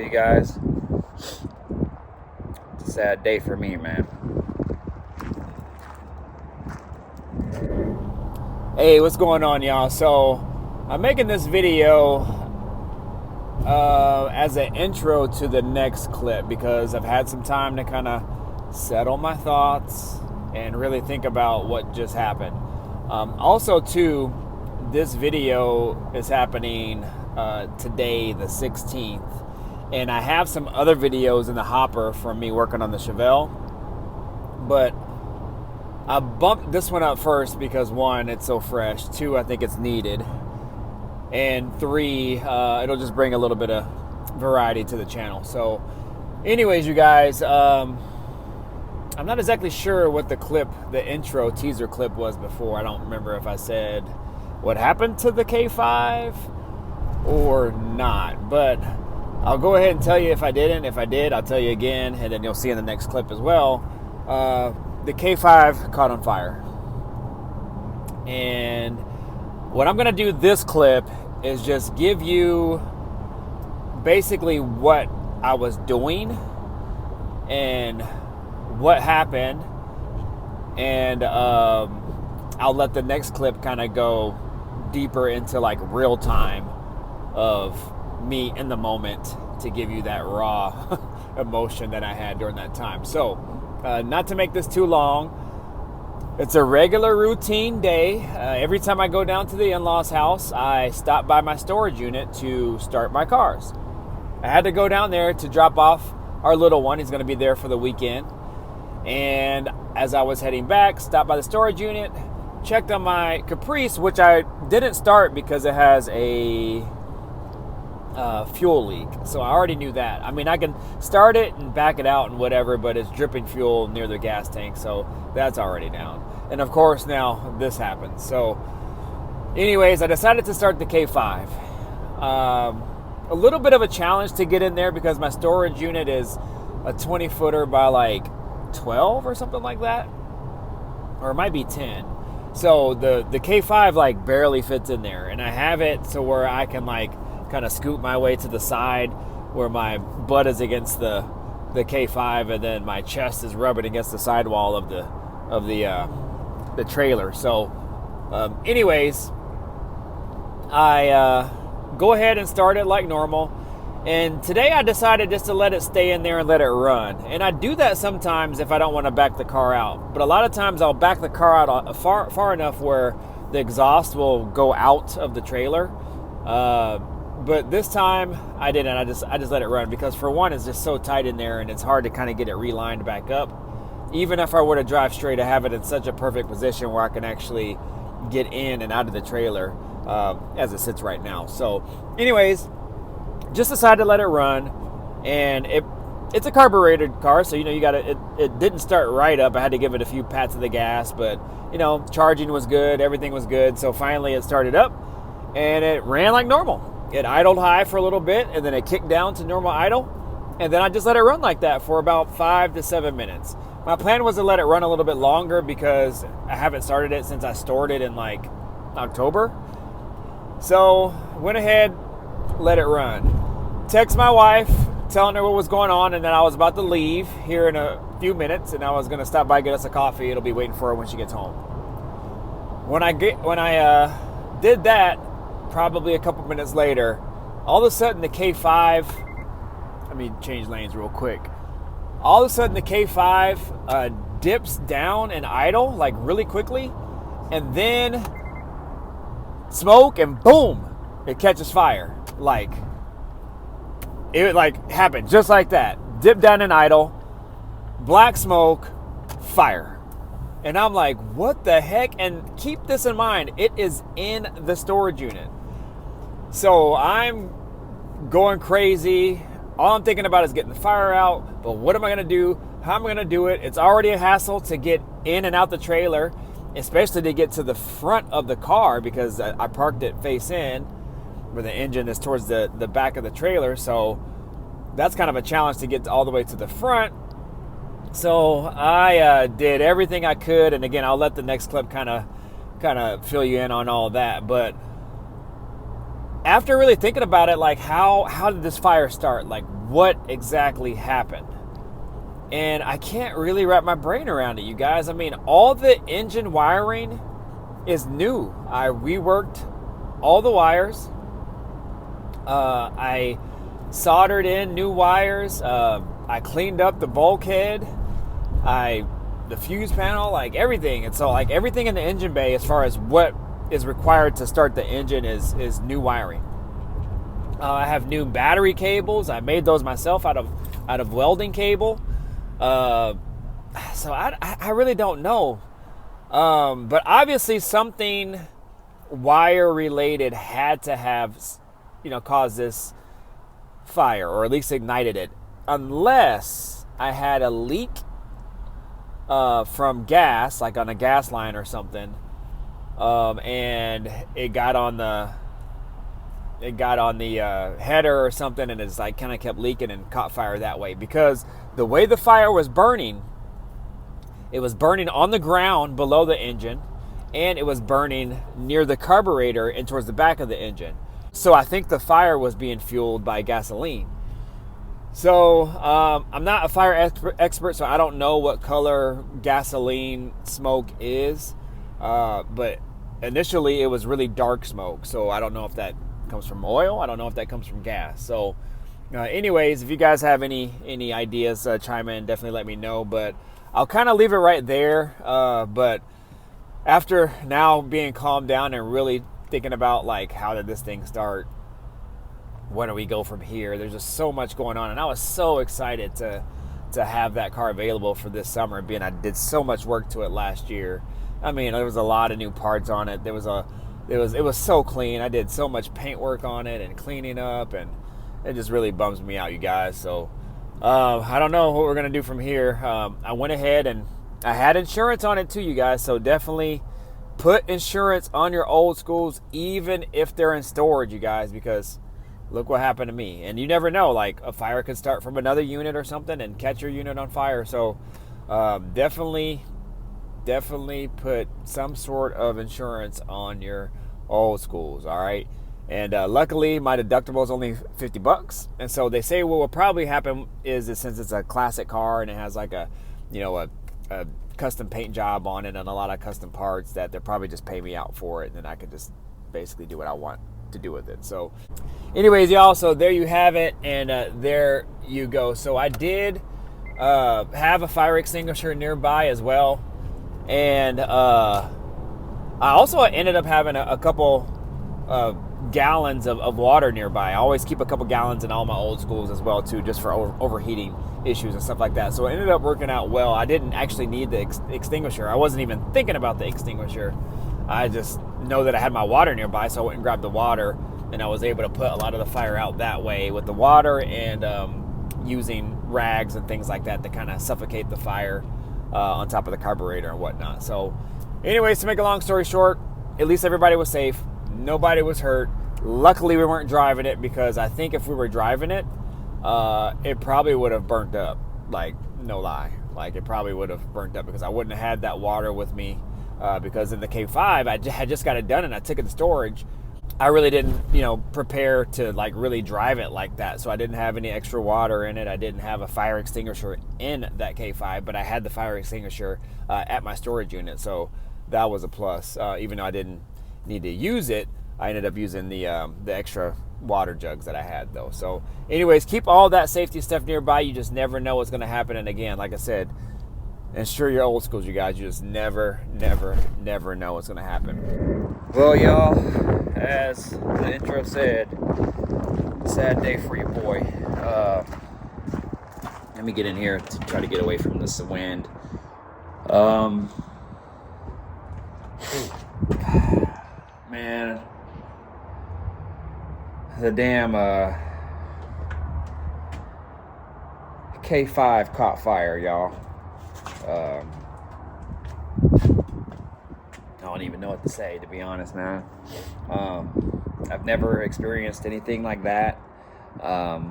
you guys. It's a sad day for me, man. Hey, what's going on, y'all? So, I'm making this video as an intro to the next clip because I've had some time to kind of settle my thoughts and really think about what just happened. Also, too, this video is happening today, the 16th, and I have some other videos in the hopper from me working on the Chevelle, but I bumped this one up first because one, it's so fresh, two, I think it's needed, and three, it'll just bring a little bit of variety to the channel. So anyways, you guys, I'm not exactly sure what the intro teaser clip was before. I don't remember if I said what happened to the K5 or not, but I'll go ahead and tell you if I didn't. If I did, I'll tell you again, and then you'll see in the next clip as well. The K5 caught on fire. And what I'm going to do this clip is just give you basically what I was doing and what happened. And I'll let the next clip kind of go deeper into like real time of me in the moment to give you that raw emotion that I had during that time. So, not to make this too long, it's a regular routine day. Every time I go down to the in-laws house, I stop by my storage unit to start my cars. I had to go down there to drop off our little one. He's going to be there for the weekend. And as I was heading back, stopped by the storage unit, checked on my Caprice, which I didn't start because it has a fuel leak. So I already knew that. I mean, I can start it and back it out and whatever, but it's dripping fuel near the gas tank, so that's already down. And of course, now this happens. So anyways, I decided to start the K5. A little bit of a challenge to get in there because my storage unit is a 20 footer by like 12 or something like that, or it might be 10. So the K5 like barely fits in there, and I have it so where I can like kind of scoot my way to the side where my butt is against the K5 and then my chest is rubbing against the sidewall of the trailer. So anyways, I go ahead and start it like normal. And today I decided just to let it stay in there and let it run. And I do that sometimes if I don't want to back the car out. But a lot of times I'll back the car out far enough where the exhaust will go out of the trailer. But this time I didn't. I just let it run because for one, it's just so tight in there and it's hard to kind of get it relined back up. Even if I were to drive straight, I have it in such a perfect position where I can actually get in and out of the trailer as it sits right now. So anyways, just decided to let it run, and it's a carbureted car, so you got it didn't start right up. I had to give it a few pats of the gas, but charging was good, everything was good. So finally it started up and it ran like normal. It idled high for a little bit and then it kicked down to normal idle, and then I just let it run like that for about 5 to 7 minutes. My plan was to let it run a little bit longer because I haven't started it since I stored it in like October. So went ahead, let it run. Text my wife, telling her what was going on, and then I was about to leave here in a few minutes, and I was going to stop by and get us a coffee. It'll be waiting for her when she gets home. When I did that, probably a couple minutes later, all of a sudden the K5, let me change lanes real quick. All of a sudden the K5 dips down and idle like really quickly, and then smoke and boom, it catches fire. Like it like happened just like that. Dip down and idle, black smoke, fire. And I'm like, what the heck? And keep this in mind, it is in the storage unit. So I'm going crazy. All I'm thinking about is getting the fire out. But what am I going to do? How am I going to do it? It's already a hassle to get in and out the trailer, especially to get to the front of the car because I parked it face in where the engine is towards the back of the trailer. So that's kind of a challenge to get all the way to the front. So I did everything I could. And again, I'll let the next clip kind of fill you in on all of that. But after really thinking about it, like how did this fire start? Like what exactly happened? And I can't really wrap my brain around it, you guys. I mean, all the engine wiring is new. I reworked all the wires. I soldered in new wires. I cleaned up the bulkhead. The fuse panel, like everything. And so like everything in the engine bay as far as what is required to start the engine is new wiring. I have new battery cables. I made those myself out of welding cable. So I really don't know. But obviously something wire related had to have, caused this fire, or at least ignited it, unless I had a leak from gas, like on a gas line or something, and it got on the header or something, and it's like kind of kept leaking and caught fire that way. Because the way the fire was burning, it was burning on the ground below the engine, and it was burning near the carburetor and towards the back of the engine. So I think the fire was being fueled by gasoline. So I'm not a fire expert, so I don't know what color gasoline smoke is. But initially it was really dark smoke. So I don't know if that comes from oil. I don't know if that comes from gas. So anyways, if you guys have any ideas, chime in, definitely let me know. But I'll kind of leave it right there. But after now being calmed down and really thinking about like, how did this thing start? Where do we go from here? There's just so much going on, and I was so excited to have that car available for this summer, being I did so much work to it last year. I mean, there was a lot of new parts on it. It was so clean. I did so much paint work on it and cleaning up, and it just really bums me out, you guys. So I don't know what we're gonna do from here. I went ahead and I had insurance on it too, you guys. So definitely put insurance on your old schools, even if they're in storage, you guys, because look what happened to me. And you never know, like a fire could start from another unit or something and catch your unit on fire. So definitely put some sort of insurance on your old schools, all right? And luckily my deductible is only $50. And so they say what will probably happen is that since it's a classic car and it has like a custom paint job on it and a lot of custom parts, that they'll probably just pay me out for it, and then I could just basically do what I want to do with it. So anyways, y'all, so there you have it, and there you go. So I did have a fire extinguisher nearby as well, and I also ended up having a couple gallons of water nearby. I always keep a couple gallons in all my old schools as well too, just for overheating issues and stuff like that. So it ended up working out well. I didn't actually need the extinguisher. I wasn't even thinking about the extinguisher. I just know that I had my water nearby, so I went and grabbed the water, and I was able to put a lot of the fire out that way with the water, and using rags and things like that to kind of suffocate the fire on top of the carburetor and whatnot. So anyways, to make a long story short, at least everybody was safe. Nobody was hurt. Luckily, we weren't driving it, because I think if we were driving it, it probably would have burnt up. Like, no lie. Like, it probably would have burnt up, because I wouldn't have had that water with me. Because in the K5, I had just got it done and I took it to storage. I really didn't, prepare to like really drive it like that. So I didn't have any extra water in it. I didn't have a fire extinguisher in that K5, but I had the fire extinguisher at my storage unit. So that was a plus. Even though I didn't need to use it, I ended up using the extra water jugs that I had though. So anyways, keep all that safety stuff nearby. You just never know what's going to happen. And again, like I said, insure your old schools, you guys. You just never know what's going to happen. Well, y'all, as the intro said, sad day for your boy. Let me get in here to try to get away from this wind. Man, the damn K5 caught fire, y'all. I don't even know what to say, to be honest, man. I've never experienced anything like that. I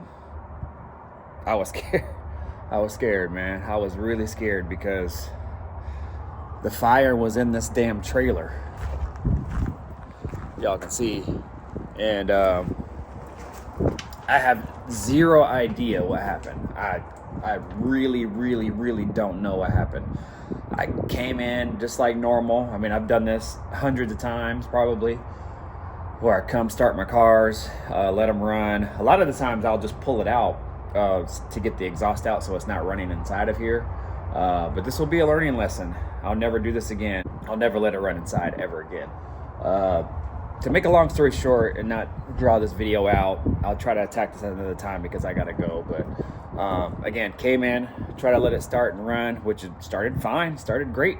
was scared. I was scared, man. I was really scared because the fire was in this damn trailer. Y'all can see and I have zero idea what happened. I really, really, really don't know what happened. I came in just like normal. I mean, I've done this hundreds of times probably, where I come start my cars, let them run. A lot of the times I'll just pull it out to get the exhaust out so it's not running inside of here. But this will be a learning lesson. I'll never do this again. I'll never let it run inside ever again. To make a long story short and not draw this video out, I'll try to attack this another time because I gotta go. But again, came in, try to let it start and run, which it started fine, started great.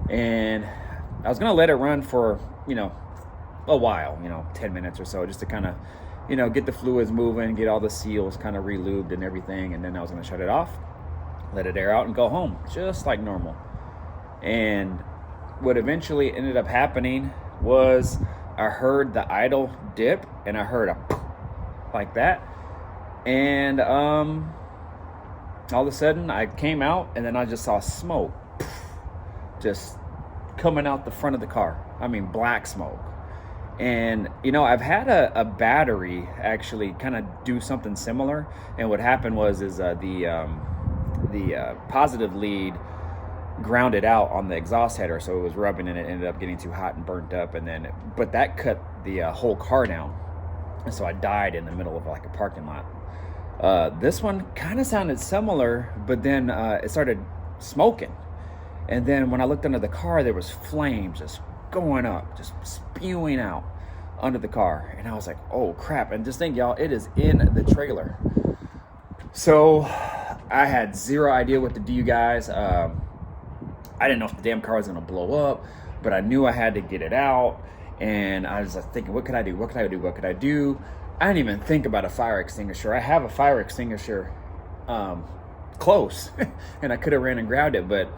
And I was gonna let it run for, a while, 10 minutes or so, just to kind of, get the fluids moving, get all the seals kind of re-lubed and everything. And then I was gonna shut it off, let it air out and go home, just like normal. And what eventually ended up happening was I heard the idle dip and I heard a like that. And all of a sudden I came out and then I just saw smoke just coming out the front of the car. I mean, black smoke. And, I've had a battery actually kind of do something similar. And what happened was the positive lead grounded out on the exhaust header, so it was rubbing and it ended up getting too hot and burnt up, but that cut the whole car down, and so I died in the middle of like a parking lot. This one kind of sounded similar, but then it started smoking, and then when I looked under the car, there was flames just going up, just spewing out under the car, and I was like, oh crap. And just think, y'all, it is in the trailer. So I had zero idea what to do, you guys. I didn't know if the damn car was gonna blow up, but I knew I had to get it out. And I was thinking, what could I do? What could I do? What could I do? I didn't even think about a fire extinguisher. I have a fire extinguisher close, and I could have ran and grabbed it. But,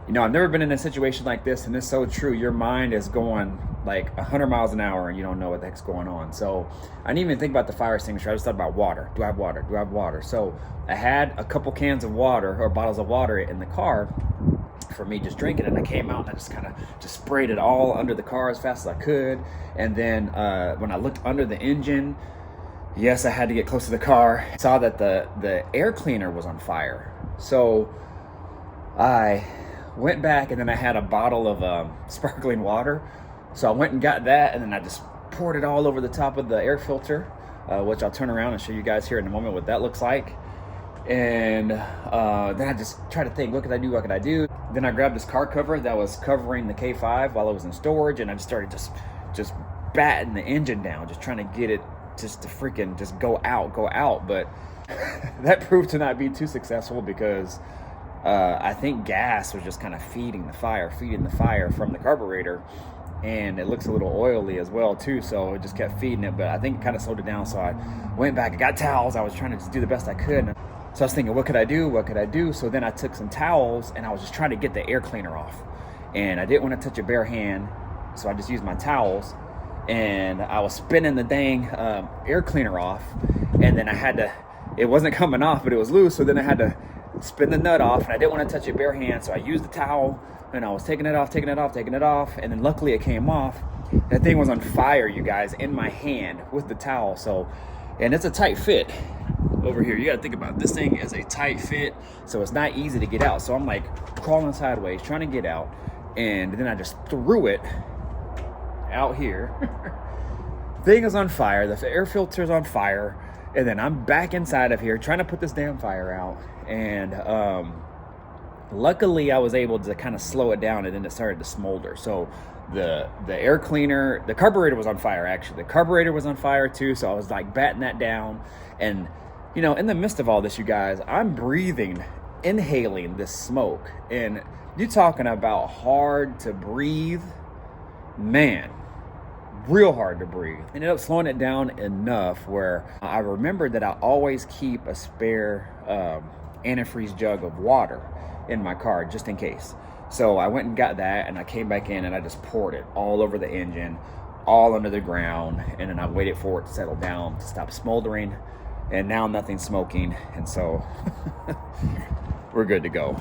I've never been in a situation like this, and it's so true. Your mind is going like 100 miles an hour, and you don't know what the heck's going on. So I didn't even think about the fire extinguisher. I just thought about water. Do I have water? Do I have water? So I had a couple cans of water or bottles of water in the car for me just drinking, and I came out and I just kind of just sprayed it all under the car as fast as I could. And then when I looked under the engine, yes, I had to get close to the car. I saw that the air cleaner was on fire. So I went back, and then I had a bottle of sparkling water, so I went and got that, and then I just poured it all over the top of the air filter, which I'll turn around and show you guys here in a moment what that looks like. And then I just tried to think, what could I do? What could I do? Then I grabbed this car cover that was covering the K5 while it was in storage, and I just started just batting the engine down, just trying to get it just to freaking just go out. But that proved to not be too successful because I think gas was just kind of feeding the fire from the carburetor, and it looks a little oily as well too, so it just kept feeding it. But I think it kind of slowed it down, so I went back, I got towels, I was trying to just do the best I could. So I was thinking, what could I do? So then I took some towels, and I was just trying to get the air cleaner off, and I didn't want to touch a bare hand, so I just used my towels, and I was spinning the dang air cleaner off, and then it wasn't coming off, but it was loose, so then I had to spin the nut off, and I didn't want to touch it bare hand, so I used the towel, and I was taking it off, and then luckily it came off. That thing was on fire, you guys, in my hand with the towel. So, and it's a tight fit over here. You got to think about it. This thing is a tight fit, so it's not easy to get out. So I'm like crawling sideways, trying to get out, and then I just threw it out here. Thing is on fire, the air filter is on fire, and then I'm back inside of here trying to put this damn fire out. And luckily I was able to kind of slow it down, and then it started to smolder. So the air cleaner, the carburetor was on fire. Actually, the carburetor was on fire too, so I was like batting that down. And in the midst of all this, you guys, I'm inhaling this smoke, and you talking about hard to breathe, man, real hard to breathe. Ended up slowing it down enough where I remembered that I always keep a spare antifreeze jug of water in my car just in case. So I went and got that, and I came back in, and I just poured it all over the engine, all under the ground, and then I waited for it to settle down, to stop smoldering, and now nothing's smoking, and so we're good to go.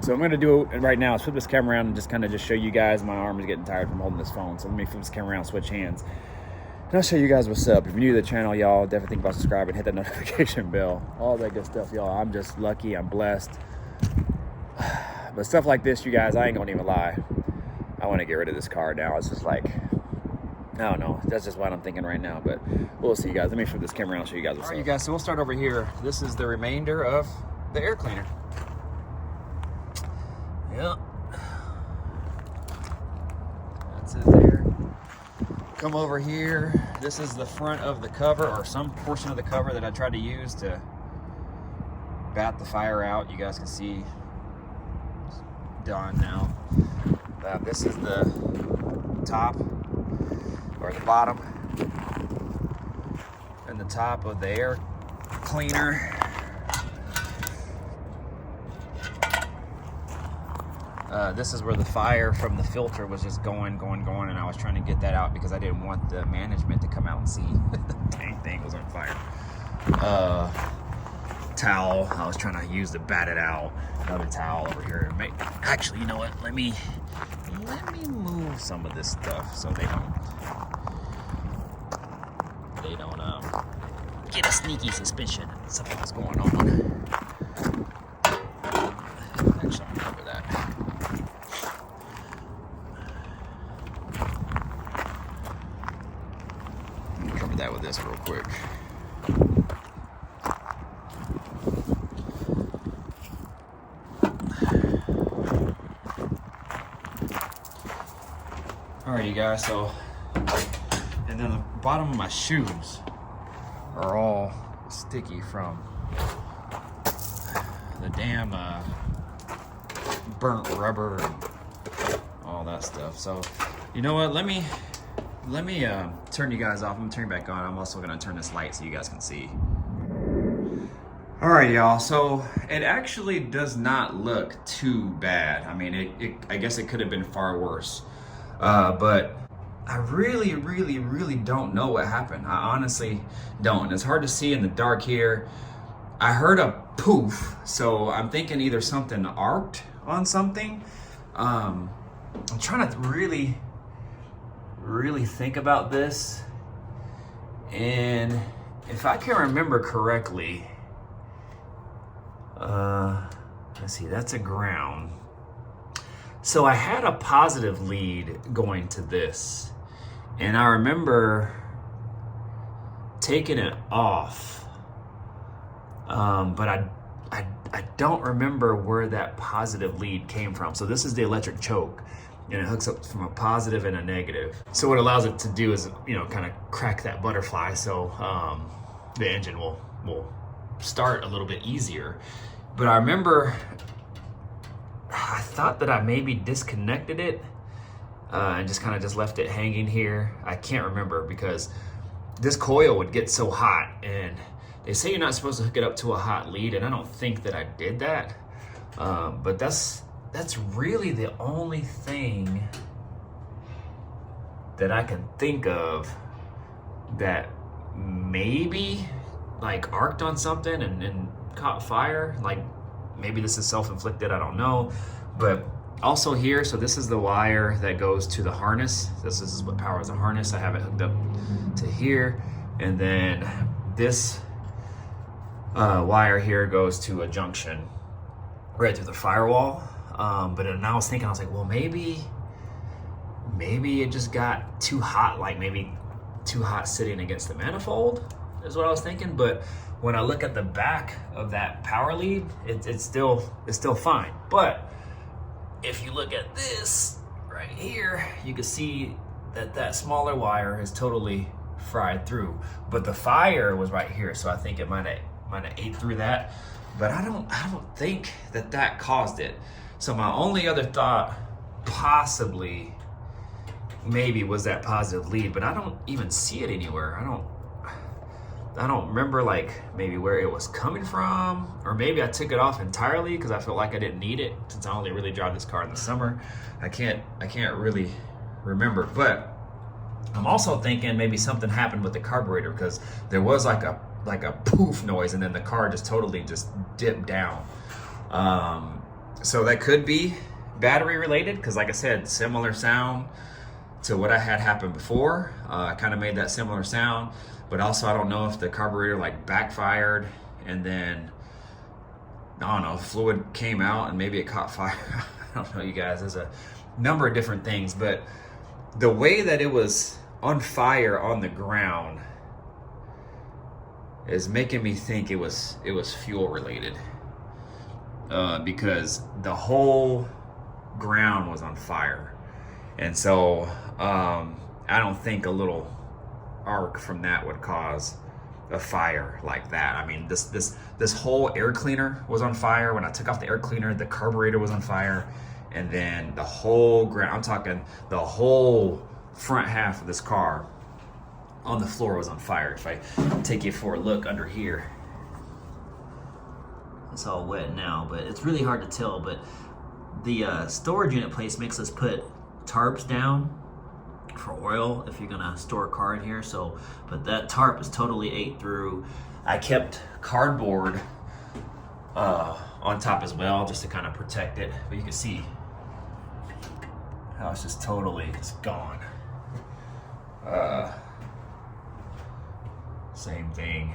So I'm gonna do it right now is flip this camera around and just kind of just show you guys. My arm is getting tired from holding this phone, so let me flip this camera around, switch hands. And I'll show you guys what's up. If you're new to the channel, y'all definitely think about subscribing, hit that notification bell, all that good stuff, y'all. I'm just lucky, I'm blessed. But stuff like this, you guys, I ain't gonna even lie. I want to get rid of this car now. It's just like, I don't know. That's just what I'm thinking right now. But we'll see, you guys. Let me flip this camera around and show you guys what's up. All right, you guys. So we'll start over here. This is the remainder of the air cleaner. Yep. That's it there. Come over here. This is the front of the cover, or some portion of the cover that I tried to use to bat the fire out. You guys can see it's done now. This is the top, or the bottom, and the top of the air cleaner. This is where the fire from the filter was just going, and I was trying to get that out because I didn't want the management to come out and see the dang thing was on fire. Towel, I was trying to use to bat it out. Another towel over here. Actually, you know what? Let me move some of this stuff so they don't get a sneaky suspicion that something's going on. Actually, I'm gonna cover that. I'm gonna cover that with this real quick. Alright, you guys, so, and then the bottom of my shoes are all sticky from the damn burnt rubber and all that stuff. So, you know what, let me turn you guys off. I'm gonna turn you back on. I'm also gonna turn this light so you guys can see. Alright, y'all, so it actually does not look too bad. I mean, I guess it could have been far worse. But I really don't know what happened. I honestly don't. It's hard to see in the dark here. I heard a poof, so I'm thinking either something arced on something. I'm trying to really think about this. And if I can remember correctly, let's see, that's a ground. So I had a positive lead going to this, and I remember taking it off, but I don't remember where that positive lead came from. So this is the electric choke, and it hooks up from a positive and a negative. So what allows it to do is, kind of crack that butterfly, so the engine will start a little bit easier. But I remember I thought that I maybe disconnected it and just kind of left it hanging here. I can't remember because this coil would get so hot, and they say you're not supposed to hook it up to a hot lead, and I don't think that I did that. But that's really the only thing that I can think of that maybe like arced on something and caught fire. Like, maybe this is self-inflicted, I don't know. But also here, so this is the wire that goes to the harness. This is what powers the harness. I have it hooked up to here. And then this wire here goes to a junction right through the firewall. But then I was thinking, I was like, well, maybe it just got too hot, like maybe too hot sitting against the manifold is what I was thinking. But when I look at the back of that power lead, it's still fine. But if you look at this right here, you can see that smaller wire is totally fried through. But the fire was right here, so I think it might have ate through that. But I don't think that caused it. So my only other thought, possibly, maybe, was that positive lead, but I don't even see it anywhere. I don't remember like maybe where it was coming from, or maybe I took it off entirely because I felt like I didn't need it since I only really drive this car in the summer. I can't really remember, but I'm also thinking maybe something happened with the carburetor because there was like a poof noise, and then the car just totally dipped down. So that could be battery related because, like I said, similar sound to what I had happen before. Kind of made that similar sound, but also I don't know if the carburetor like backfired and then, I don't know, fluid came out and maybe it caught fire. I don't know, you guys. There's a number of different things, but the way that it was on fire on the ground is making me think it was fuel related, because the whole ground was on fire, and so I don't think a little arc from that would cause a fire like that. I mean, this whole air cleaner was on fire. When I took off the air cleaner, the carburetor was on fire, and then the whole ground, I'm talking the whole front half of this car on the floor was on fire. If I take you for a look under here, it's all wet now, but it's really hard to tell. But the storage unit place makes us put tarps down for oil if you're gonna store a car in here. So, but that tarp is totally ate through. I kept cardboard on top as well, just to kind of protect it. But you can see how it's just totally gone. Same thing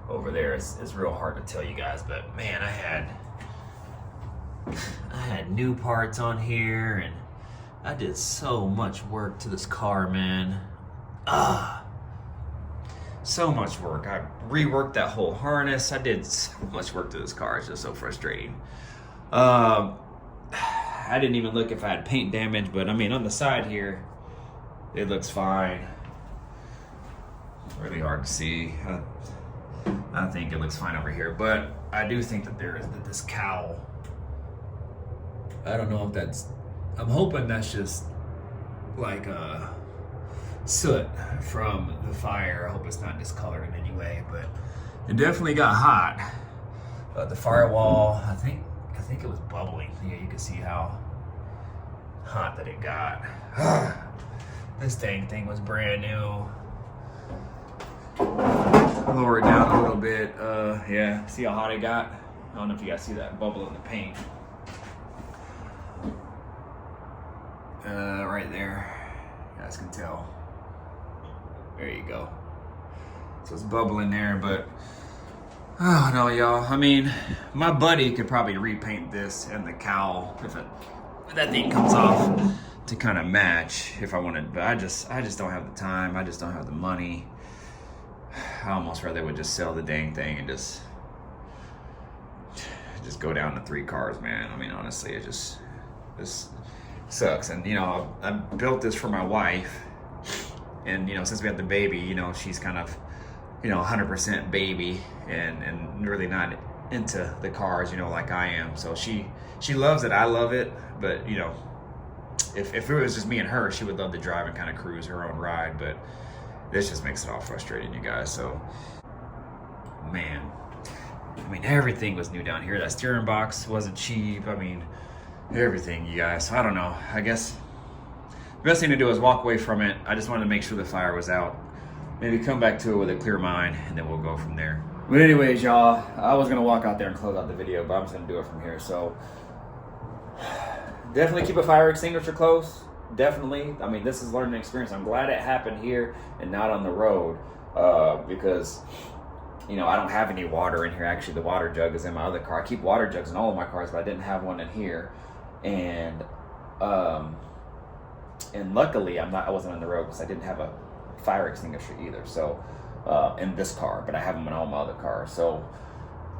over there. It's real hard to tell you guys, but man, I had new parts on here, and I did so much work to this car, man. So much work. I reworked that whole harness. I did so much work to this car. It's just so frustrating. I didn't even look if I had paint damage, but I mean, on the side here, it looks fine. Really hard to see. I think it looks fine over here, but I do think that there is this cowl. I don't know if that's, I'm hoping that's just like soot from the fire. I hope it's not discolored in any way, but it definitely got hot. The firewall, I think it was bubbling. Yeah, you can see how hot that it got. This dang thing was brand new. Lower it down a little bit. Yeah, see how hot it got? I don't know if you guys see that bubble in the paint. Right there. You guys can tell. There you go. So it's bubbling there, but oh no, y'all. I mean, my buddy could probably repaint this and the cowl if that thing comes off to kind of match if I wanted, but I just don't have the time. I just don't have the money. I almost rather would just sell the dang thing and just go down to 3 cars, man. I mean, honestly, it just sucks. And you know, I built this for my wife, and you know, since we had the baby, you know, she's kind of, you know, 100% baby and really not into the cars, you know, like I am. So she loves it. I love it, but you know, if it was just me and her, she would love to drive and kind of cruise her own ride, but this just makes it all frustrating, you guys. So, man, I mean, everything was new down here. That steering box wasn't cheap. I mean, everything, you guys. So I don't know. I guess the best thing to do is walk away from it. I just wanted to make sure the fire was out. Maybe come back to it with a clear mind, and then we'll go from there. But anyways, y'all, I was going to walk out there and close out the video, but I'm just going to do it from here. So definitely keep a fire extinguisher close. Definitely. I mean, this is learning experience. I'm glad it happened here and not on the road, because, you know, I don't have any water in here. Actually, the water jug is in my other car. I keep water jugs in all of my cars, but I didn't have one in here. And luckily, I wasn't on the road because I didn't have a fire extinguisher either. So, in this car, but I have them in all my other cars. So,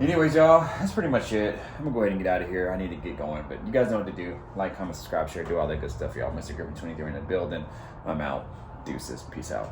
anyways, y'all, that's pretty much it. I'm gonna go ahead and get out of here. I need to get going, but you guys know what to do. Like, comment, subscribe, share, do all that good stuff, y'all. Mr. Griffin 23 in the building. I'm out. Deuces. Peace out.